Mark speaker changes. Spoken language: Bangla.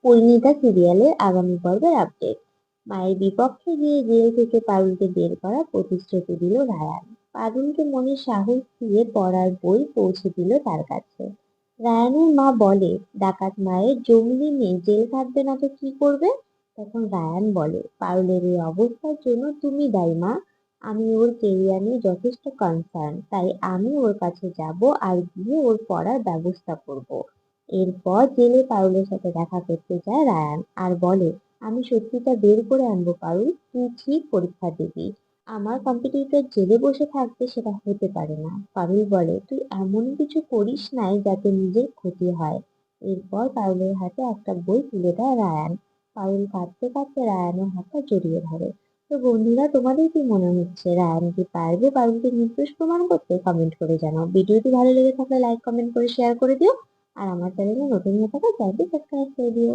Speaker 1: পরিণীতা সিরিয়ালের আগামী পর্বের আপডেট। মায়ের বিপক্ষে গিয়ে জেল থেকে পারুলকে বের করার প্রতিশ্রুতি দিল রায়ান। পারুলকে মনে সাহস দিয়ে পড়ার বই পৌঁছে দিল তার কাছে। রায়ানের মা বলে, ডাকাত মায়ের জঙ্গলি মেয়ে জেল খাটবে না তো কি করবে? তখন রায়ান বলে, পারুলের এই অবস্থার জন্য তুমি দায়ী মা। আমি ওর কেরিয়ার নিয়ে যথেষ্ট কনসার্ন, তাই আমি ওর কাছে যাব আর গিয়ে ওর পড়ার ব্যবস্থা করব। এরপর জেলে পারুলের সাথে দেখা করতে যায় রায়ান আর বলে, আমি সত্যিটা বের করে আনবো পারুল, তুই ঠিক পরীক্ষা দিবি। আমার কম্পিটিটর জেলে বসে থাকবে সেটা হতে পারে না। পারুল বলে, তুই এমন কিছু করিস নাই যাতে নিজের ক্ষতি হয়। এরপর পারুলের হাতে একটা বই তুলে দেয় রায়ান। পারুল কাঁদতে কাঁদতে রায়ানের হাতটা জড়িয়ে ধরে। তো বন্ধুরা, তোমাদের কি মনে হচ্ছে, রায়ান কি পারবে পারুলকে নির্দোষ প্রমাণ করতে? কমেন্ট করে জানাও। ভিডিওটি ভালো লেগে থাকলে লাইক কমেন্ট করে শেয়ার করে দিও। আর আমার চ্যানেলে নতুন হয়ে থাকলে চ্যানেলটি সাবস্ক্রাইব করে দিও।